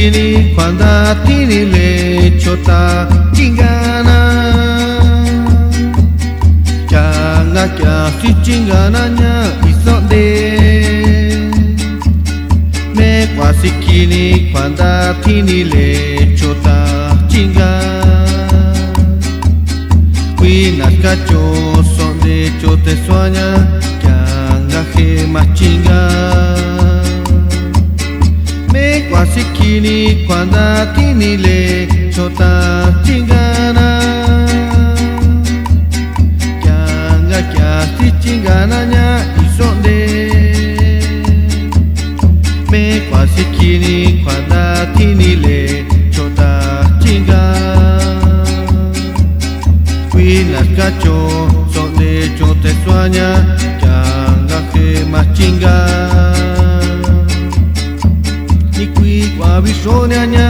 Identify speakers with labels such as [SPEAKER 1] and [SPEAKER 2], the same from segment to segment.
[SPEAKER 1] sikini kwanda tini le chota chingana changa kya si chingana nya isonde me kwa sikini kwanda tini le chota chingana qui nascacho sonde chote sueña changa que machinga me quasi kini quando tini le chota chingana changa chiasti chingana nya isonde me quasi kini quando tini le chota chingana qui nascacho sonde chote sueña changa que machinga ni qui qua bisogna nya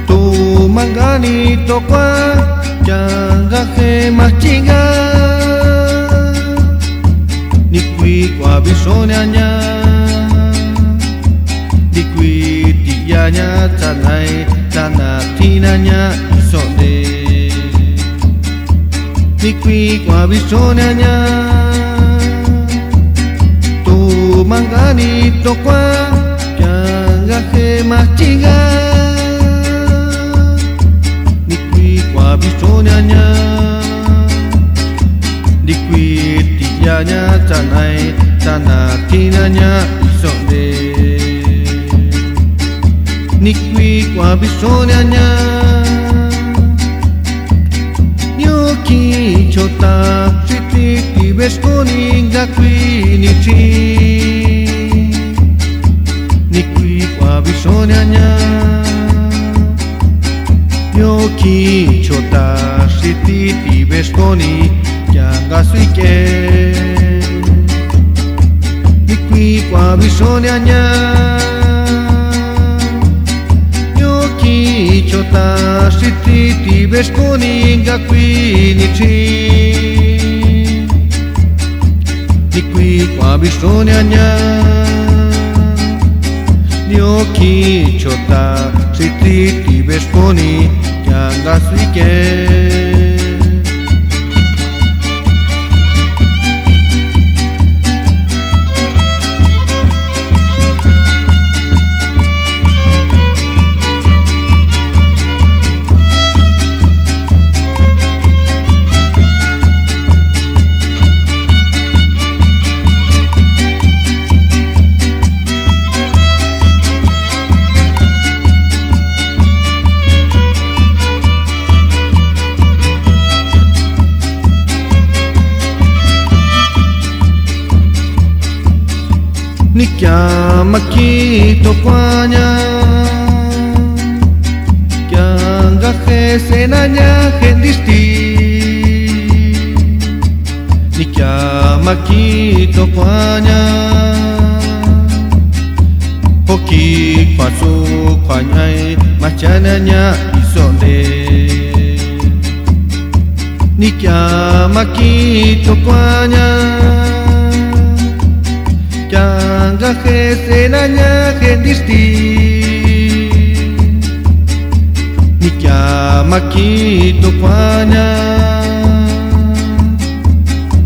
[SPEAKER 1] tu mangani to qua changa che machinga ni qui qua bisogna nya di qui ti nya tanai tanatina nya isonde di qui qua bisogna nya mangani to qua changa che machinga di qui qua bisogna nya di qui ti nya tanai tanatina nya isonde di qui qua bisogna nya gnocchi chota ti vesconi da qui ni ci ni qui qua bisogna nya gnocchi chota ti vesconi chianga sui che ni qui qua bisogna nya gnocchi chota ti vesconi da qui ni ci di qui qua bisogna nya gnocchi chota ti vesponi chianga sui che ni chiama chi to quanya chianga che se nanya che disti ni chiama chi to quanya pochi paso quanyai machananya isonde ni chiama chi to quanya changa che se nanya che disti mi chiama chi to quanya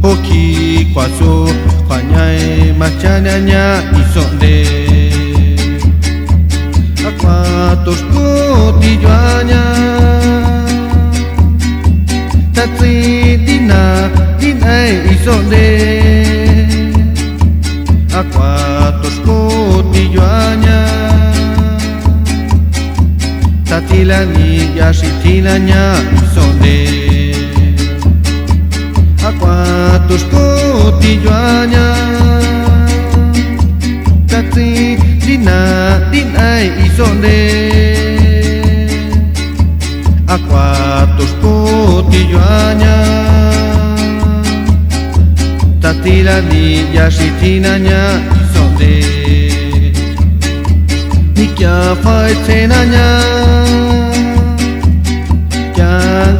[SPEAKER 1] pochi quaso quanyai machananya isonde aquato scoti joanya tatsi dinai isonde aquato scoti joanya tatilani yasitinanya isonde aquato scoti joanya tati dinai isonde aquato scoti joanya tatilani yasitinanya isonde nikya fai tenanya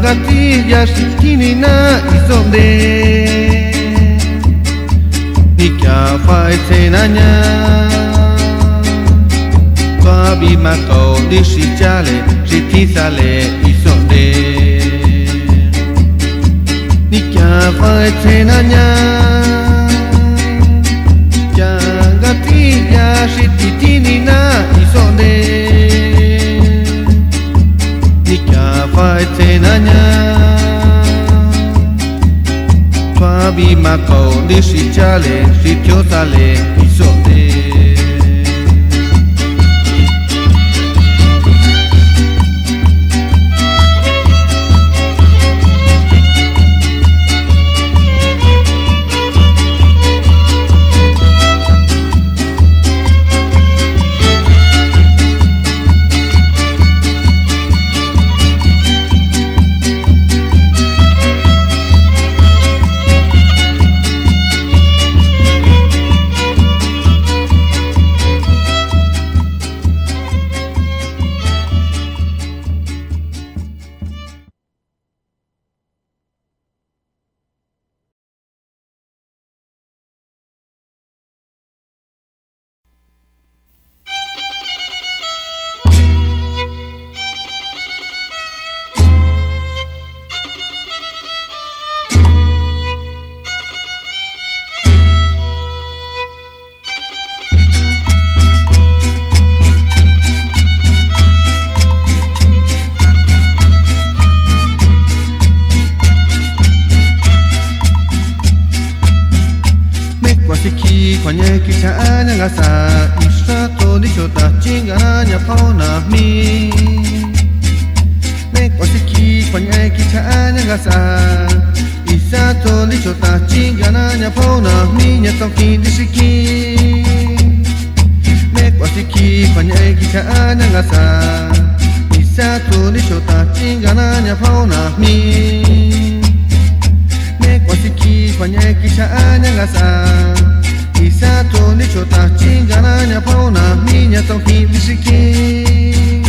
[SPEAKER 1] gati yasitinina isonde nikya fai tenanya Fabi Mako di Shijale, Shitisale, Isonde. Nikyava Tenanya, Jagatia, Shititinina, Isonde. Nikyava Tenanya, Fabi Mako di Shijale, Shitiosale, Isonde. Kwanye kisha nyangasa Ishato nishota chingana nyapona mi Mekwasiki kwanye kisha nyangasa Ishato nishota chingana nyapona mi Nyatoki dishiki Mekwasiki kwanye kisha nyangasa Ishato nishota chingana nyapona mi Mekwasiki kwanye kisha nyangasa Isato nichota chingana nyapona minya toki dishiki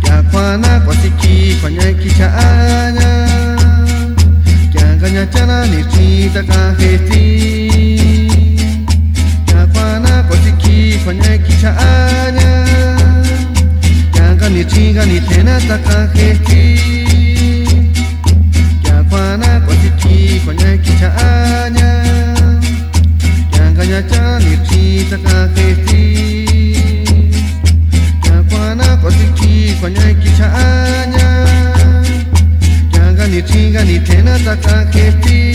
[SPEAKER 1] Kya kwana kwa siki kwanya kicha anya Kya ganya chana nichita kaheti Kya kwana kwa siki kwanya kicha anya Kya gani chinga nitena takaheti Kya kwana kwa siki kwanya kicha anya Kanya ni chita kaketi Kya kwana kwa siki kwanya kichanya Kyanga ni chinga ni tena takaketi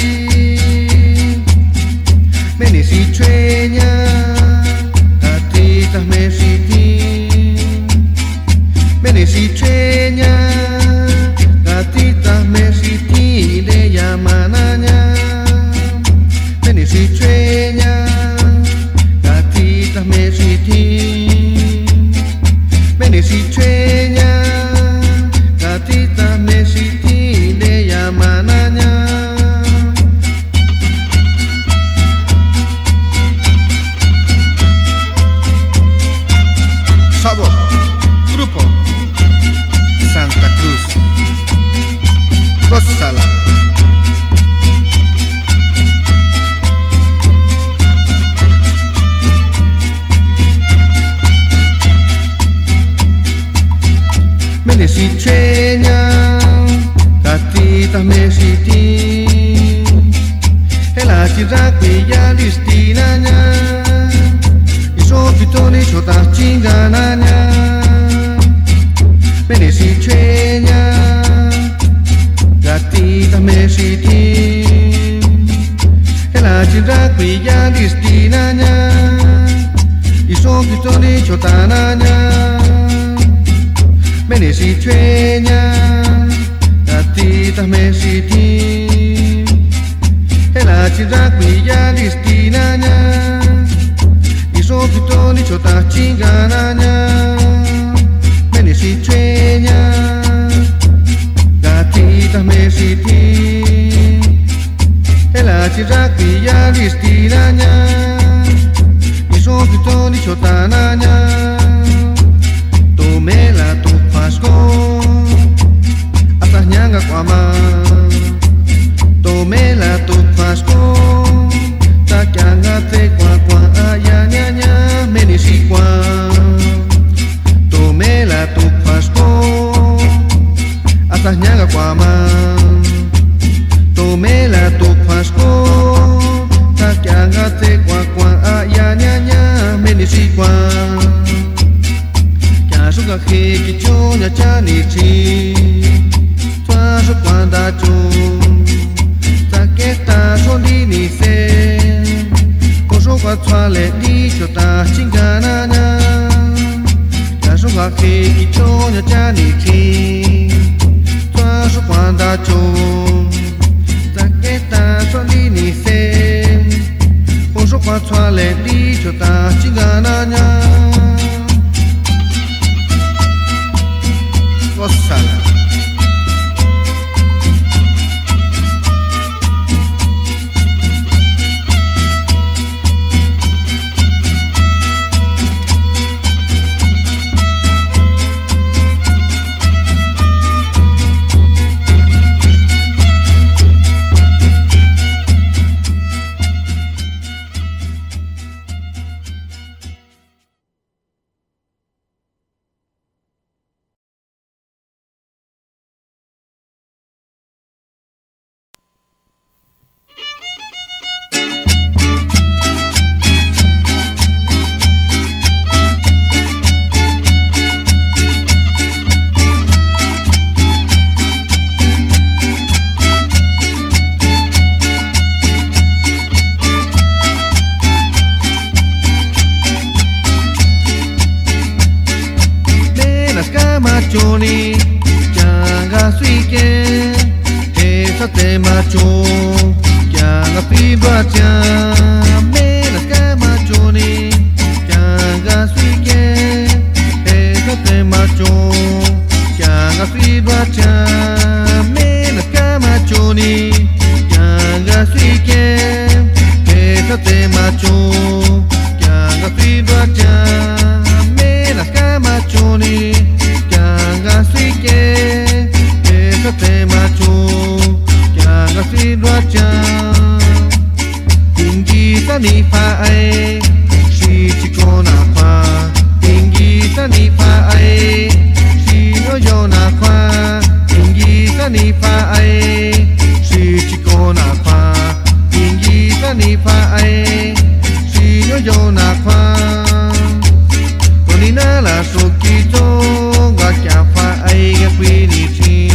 [SPEAKER 1] Meni si chwenya Katita mesiti Meni si chwenya Katita mesiti De yamananya Meni si chwenya Menesi chwenya Katita mesiti de yamananya Sabo Grupo Santa Cruz Gózala Menesi chwenya Katita mesiti Hela chirakwi ya listinanya Iso pitoni chota chingananya Menesi chwenya Katita mesiti Hela chirakwi ya listinanya Iso pitoni chota nanya Menesi chwenya Katita mesiti Hela chirakwi ya listinanya Iso pitoni chota chingananya Menesi chwenya Katita mesiti Hela chirakwi ya listinanya Iso pitoni chota nanya Tomela tu pasco Hasta nyanga kwama Tomela tu pasco Ta kyanga te kwa kwa aya nya nya Menisi kwa le di cho ta chinh ca na na ta số gà khi đi cho nhà cha đi khi ta số quan ta chung ta cái ta số đi ni xem hồ số quan xoa le đi cho ta chinh ca na na có sẵn Johnny, changa suike, esa te macho, changa fibra cha, me las cama Johnny, changa suike, esa te macho, changa fibra cha, me las cama Johnny, changa suike, esa te macho, changa fibra cha, me las cama Johnny. Changa suike, esa te macho, changa fibra cha. Tingi tani pa ai, shi chiko na pa. Tingi tani pa ai, shi yo na pa. Tingi tani pa ai, shi chiko na pa. Tingi tani pa ai, shi yo na pa. Tonina la sokito. Kya fa ai ga quy ni chi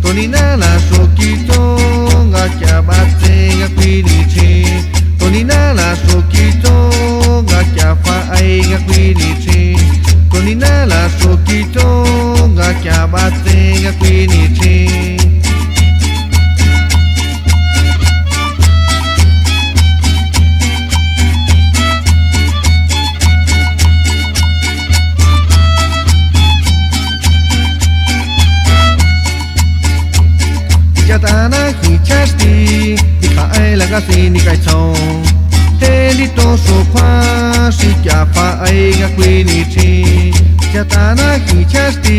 [SPEAKER 1] Tonina la sokito ga kya bate ga quy ni chi Tonina la sokito ga kya fa ai ga quy ni chi Tonina la sokito ga kya bate ga quy ni chi Tana hi chasti ni ka ai la ga si ni kai chong te li to so kwa si kya fa ai ga kwi ni chi Tana hi chasti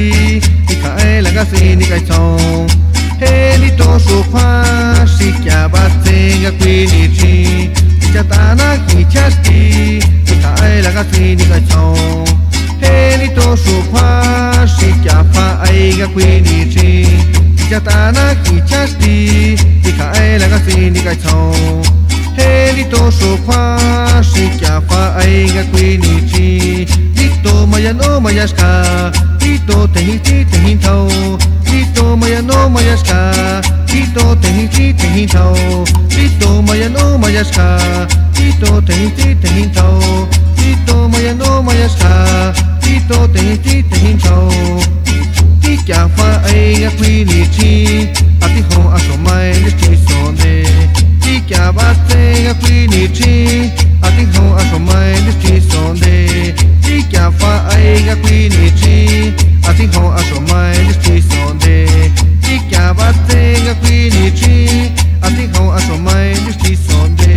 [SPEAKER 1] ni ka ai la ga si ni kai chong te li to so kwa si kya ba te ga kwi ni chi Tana hi chasti ni ka ai la ga si ni kai chong te li to so kwa si kya fa ai ga kwi ni chi Tana ki chasti ni ka ai la ga si ni kai chong he li to so kwa si kya fa ai ga kwi ni chi li to maya no maya ska li to te hi thau li to maya no maya ska li to te hi thau li to maya no maya ska li to te hi thau li to maya no maya ska li to te hi thau Kya fa ai ga kwi ni chi ati ho aso mai ni chi so de kya ba te ga kwi ni chi ati ho aso mai ni chi so de kya fa ai ga kwi ni chi ati ho aso mai ni chi so de kya ba te ga kwi ni chi ati ho aso mai ni chi so de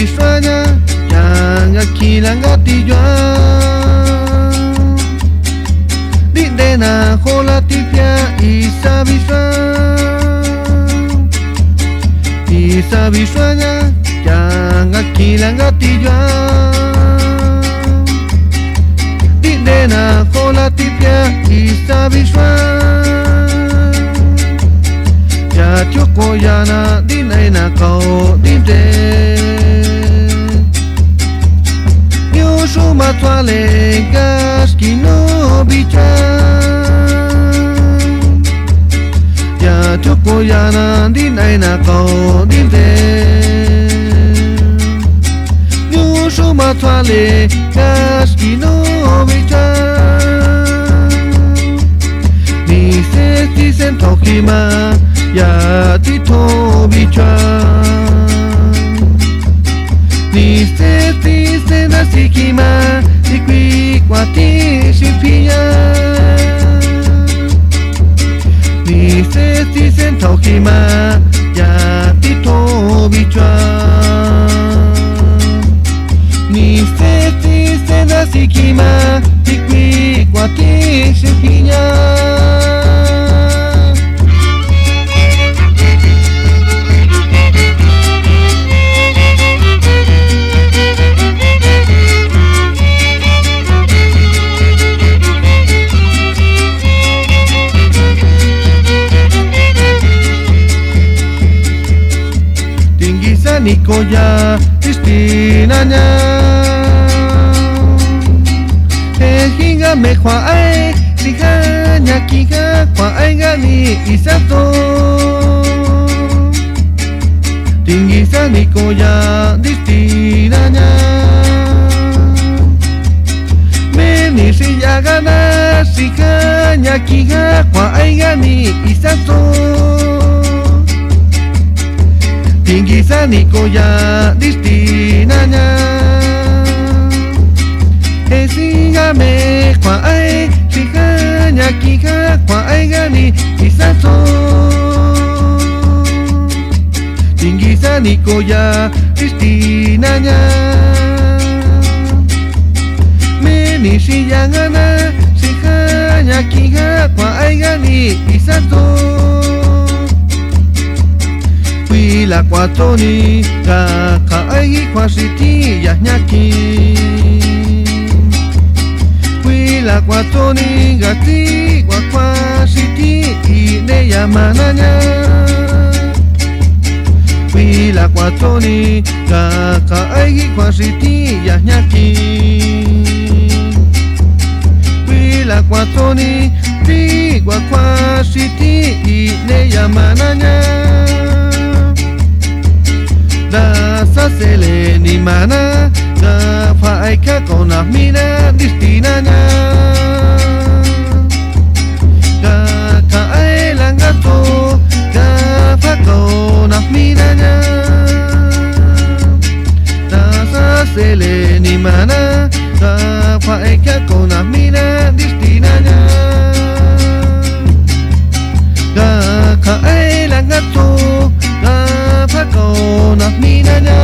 [SPEAKER 1] Isabishuanya Yanga kilanga tiyua Dindena hola tipia Isabishuanya Yanga kilanga tiyua Dindena hola tipia Isabishuanya Ya choko yana dinaina kau dinte Nyosho matwale gaski no bicha Ya choko yana dinaina kau dinte Nyosho matwale gaski no bicha Ni se dicen tokima Ya ti tobi chan Ni se ti se na sikima Ti kwi kwa ti shipia Ni se ti se tokima Ya ti tobi chan Ni se ti se na sikima Ti kwi kwa ti shipia Nikoya Cristinanya Hinga me kwa ai Siganya kiga kwa ai gani isato Tingisa Nikoya Cristinanya Meni siyagana Siganya kiga kwa ai gani isato Tingisa Nikoya distinanya Esingame kwa ai Shikanya kika kwa ai gani isato Tingisa Nikoya distinanya Meni shiyangana Shikanya kika kwa ai gani isato La cuatoni ka ai kwa siti ya nyaki La cuatoni gati kwa siti ine ya mananya La cuatoni ka ai kwa siti ya nyaki La cuatoni ti kwa siti ine ya mananya Da sa sele ni mana Da fa ka kona mina distinanya Da ka ai langato Da fa kona minanya Da sa sele ni mana Da fa ka kona mina distinanya Da ka ai langato Kona minanya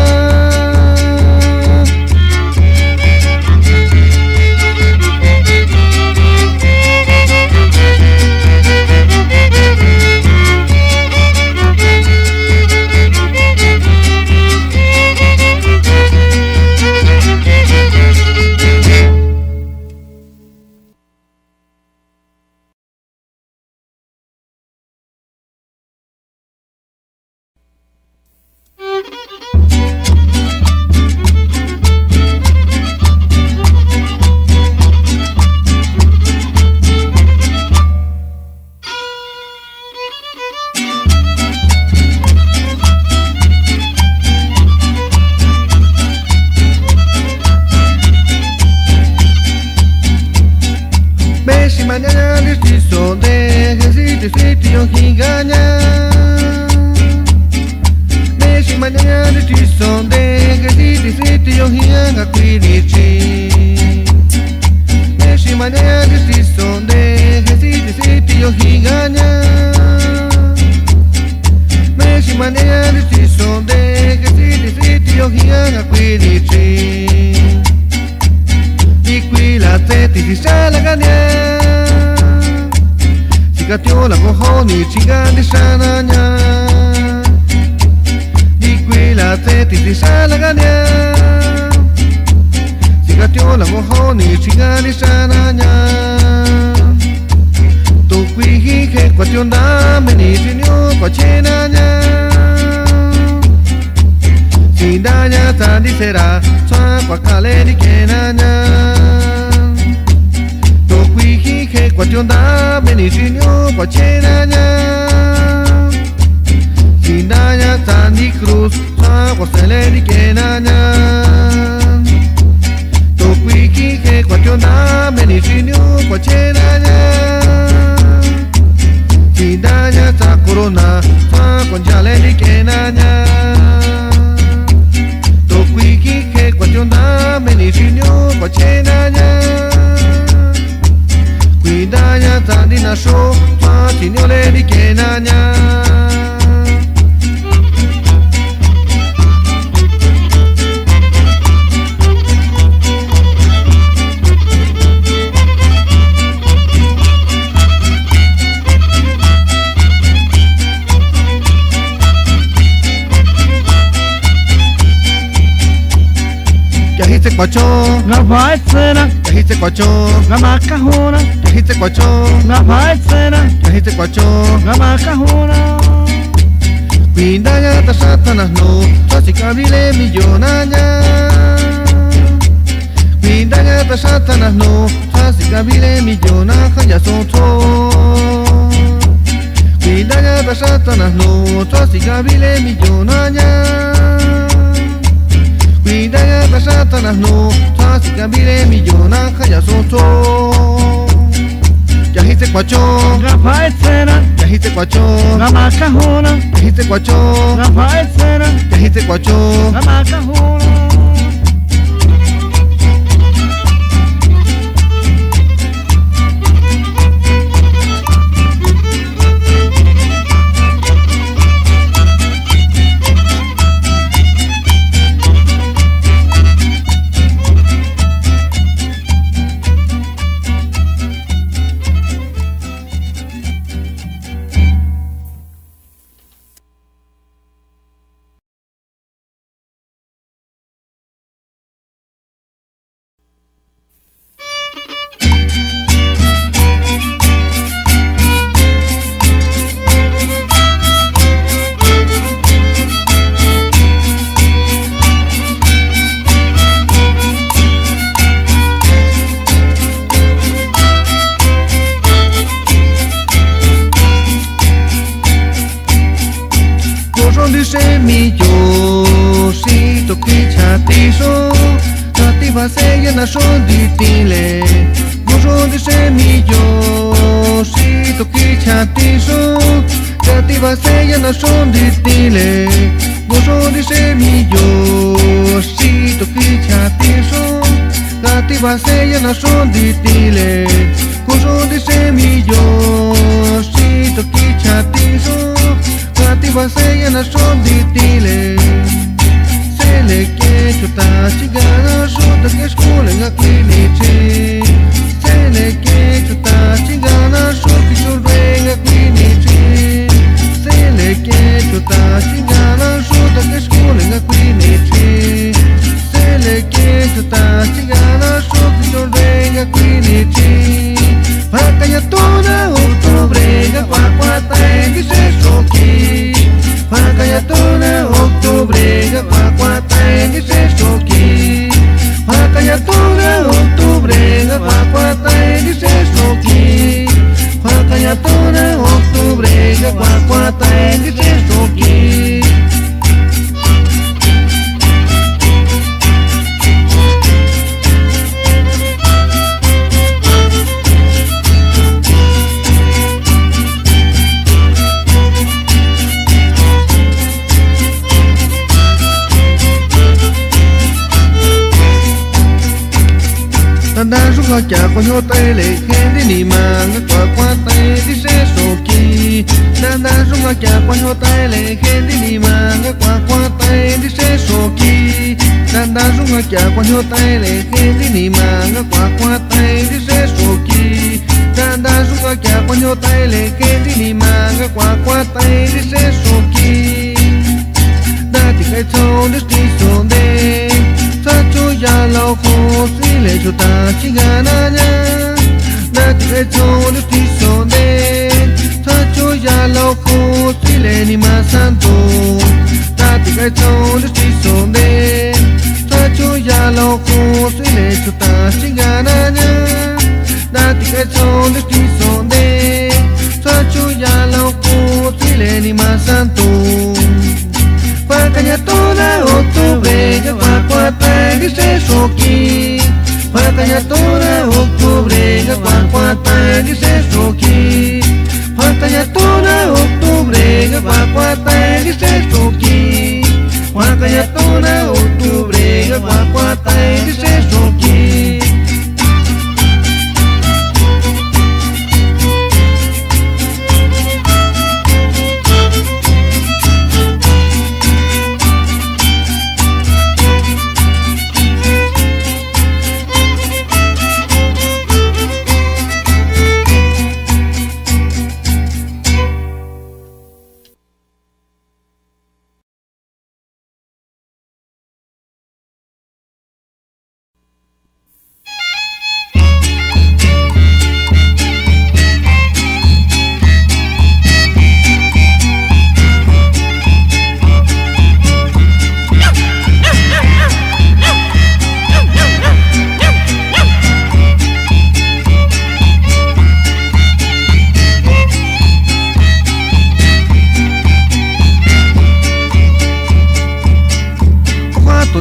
[SPEAKER 1] chica tio la cojo ni chica di sananya di qui la teti di salagania chica tio la cojo ni chica di sananya tu qui che qua ti onda me ni sinio qua cenanya si danya ta di sera sa qua cale di kenanya che qua ti onda benissimo qua cenanya Sindanya Tandi Cruz sa qua stelle di kenanya to qui che qua ti onda benissimo qua cenanya Sindanya ta corona sa qua giale di kenanya to qui che qua ti onda benissimo qua cenanya Danya tandi na show ma tinyole di kenanya Kahite kwacho
[SPEAKER 2] na vai cena
[SPEAKER 1] kahite kwacho
[SPEAKER 2] na macarrona
[SPEAKER 1] kahite kwacho
[SPEAKER 2] na vai cena
[SPEAKER 1] kahite kwacho
[SPEAKER 2] na macarrona
[SPEAKER 1] Pindanya ta satanas no Sasi kabile millonanya Pindanya ta satanas no Sasi kabile millona Haya soto Pindanya ta satanas no Sasi kabile millonanya Pindanya ta satanas no Sasi kabile millona Haya soto Yahite kwacho
[SPEAKER 2] na vai cena
[SPEAKER 1] Yahite kwacho
[SPEAKER 2] na macarrona
[SPEAKER 1] Yahite kwacho
[SPEAKER 2] na vai cena
[SPEAKER 1] Yahite kwacho
[SPEAKER 2] na macarrona
[SPEAKER 1] Semillosito que chatizo Nativa se llena son ditile Gozo de semillosito que chatizo Nativa se llena son ditile Gozo de semillosito que chatizo Nativa se llena son ditile Gozo de semillosito que chatizo Nativa se llena son ditile Se le que chuta chingada Suta que escola en la clinici Se le que chuta chingada Suta que churre en la clinici Se le que chuta chingada Suta que escola en la clinici Se le que chuta chingada Suta que churre en la clinici Vakaya toda octubre Gaguacuata en Gisesoki Vakaya toda octubre Gaguacuata en Gisesoki Vakaya toda octubre Gaguacuata en Gisesoki Vakaya toda octubre Gaguacuata en Gisesoki Tanda ruga kya konyo tele Kendi ni manga kwa kwa tai di se soki Tanda ruga kya konyo tele Kendi ni manga kwa kwa tai di se soki Tanda ruga kya konyo tele Kendi ni manga kwa kwa tai di se soki da su ka kya ponyo tai le ke di ni ma ga kwa tai di se so ki da ti kai chong di ti so de sa chu ya lo ko si le chu ta chi ga na nya da ti kai chong di ti so de sa chu ya lo ko si le ni ma san to da ti kai chong di ti so de sa chu ya lo ko si le chu ta chi ga na nya da ti kai chong di ti so de sa chu ya lo ko si le ni ma san to Pakanya toda octubre que cuacuata que se soki Pakanya toda octubre que cuacuata que se soki Pakanya toda octubre que cuacuata que se soki Pakanya toda octubre que cuacuata que se soki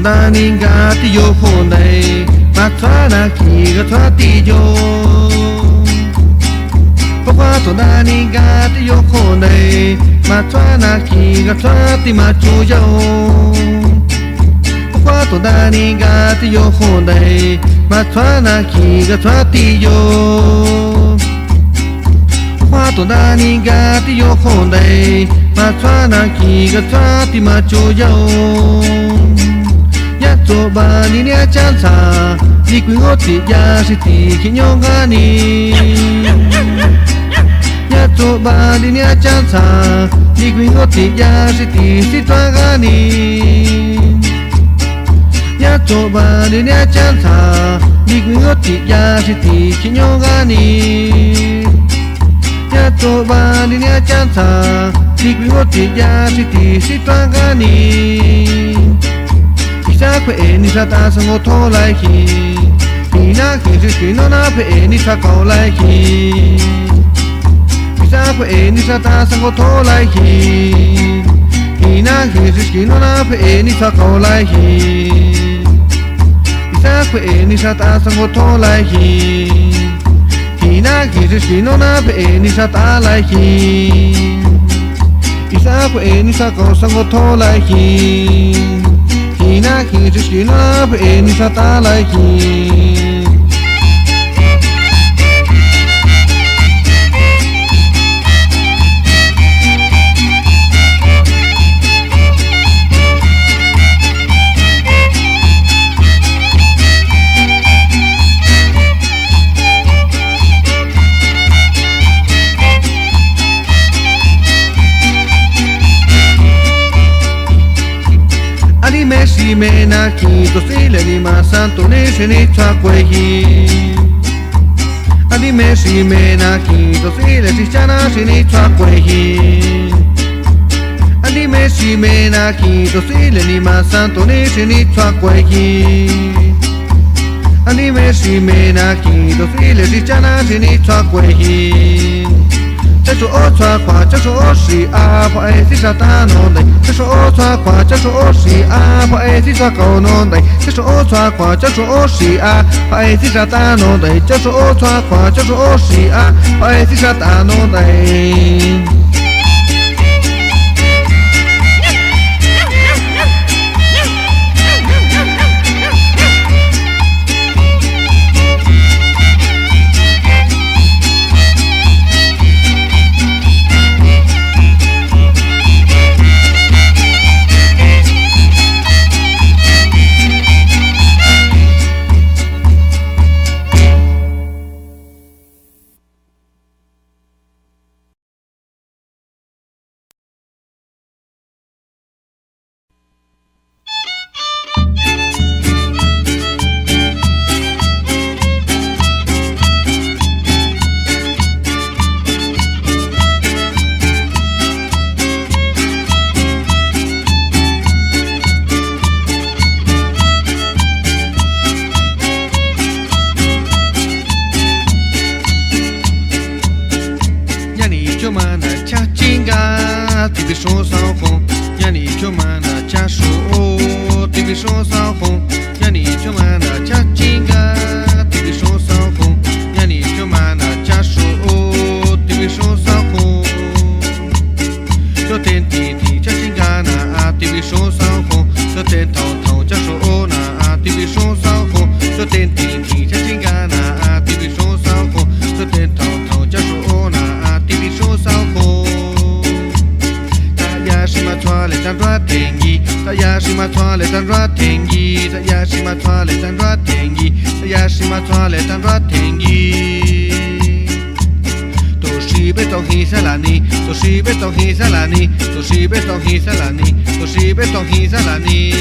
[SPEAKER 1] na ninga ti yo ho nei ma tra na ki ga tra ti yo pa to na ninga ti yo ho nei ma tra na ki ga tra ti ma chu yo pa to na ninga ti yo ho nei ma tra na ki ga tra ti yo pa to na ninga ti yo ho nei ma tra na ki ga tra ti ma chu yo Cho ba ni nia chan sa ni quy ngô ti ya si ti khi nhong ga ni ya cho ba ni nia chan sa ni quy ngô ti ya si ti si twa ga ni ya cho ba ni nia chan sa ni quy ngô ti ya si ti khi nhong ga ni ya cho ba ni nia chan sa ni quy ngô ti ya si ti si twa ga ni Sa kwe ni sa ta sang o to lai hi Ni na ki si si no na kwe ni sa kao lai hi Sa kwe ni sa ta sang o to lai hi Ni na ki si si no na kwe ni sa kao lai hi Sa kwe ni sa ta sang o to lai hi Ni na ki si si no na kwe ni sa ta lai hi Sa kwe ni sa kao sang o to lai hi Hina ki just you know in sa ta lai ki Si me na ki to si le ni ma santo ne se ni cha kwe hi Adi me si me na ki to si le si cha na si ni cha kwe hi Adi me si me na ki to si le ni ma santo ne se ni cha kwe hi Adi me si me na ki to si le si cha na si ni cha kwe hi Chắc số ô choa khóa chắc số ô xì à Phó ê xí xa ta nôn đầy Chắc số ô choa khóa chắc số ô xì à Phó ê xí xa cầu nôn đầy Chắc số ô choa khóa chắc số ô xì à Phó ê xí xa ta nôn đầy Chắc số ô choa khóa chắc số ô xì à Phó ê xí xa ta nôn đầy 就嘛那恰金嘎，特别说烧红，呀你就嘛那恰说，特别说烧红，呀你就嘛那恰金嘎，特别说烧红，呀你就嘛那恰说，特别说烧红，就天地地恰金嘎那，特别说烧红，就天头头恰说那，特别说烧红，就天地地恰金嘎那，特别说烧红，就天头头恰说那。是嘛错嘞，咱抓天意，他也是嘛错嘞，咱抓天意，他也是嘛错嘞，咱抓天意，他也是嘛错嘞，咱抓天意。都是被动黑色拉尼，都是被动黑色拉尼，都是被动黑色拉尼，都是被动黑色拉尼。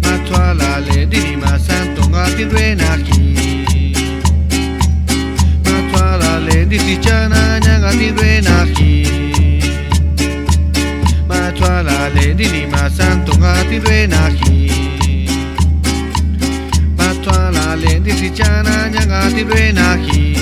[SPEAKER 1] 嘛错啦嘞，弟弟嘛山东啊，弟瑞那希。嘛错啦嘞，弟弟家那娘啊，弟瑞那希。Twa la le di ni ma san tonga ti re na hi Ma twa la le di si chana nyanga ti re na hi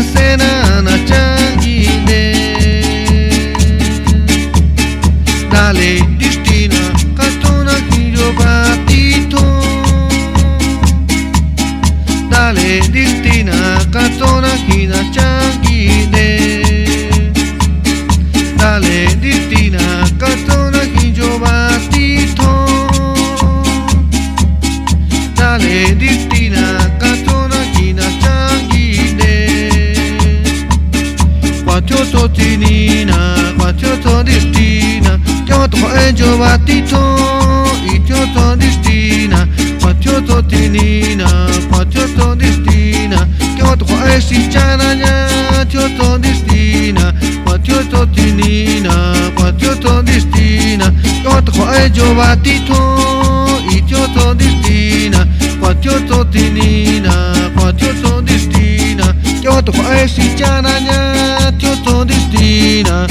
[SPEAKER 1] sena na changi de dale destina catona chido batito dale destina catona china changi de dale destina catona chido batito dale destina catona china changi de quattro tinina quattro destina quattro angelo battito quattro destina quattro tinina quattro destina quattro esi chananya quattro destina quattro tinina quattro destina quattro angelo battito quattro destina quattro tinina quattro destina quattro esi chananya quattro destina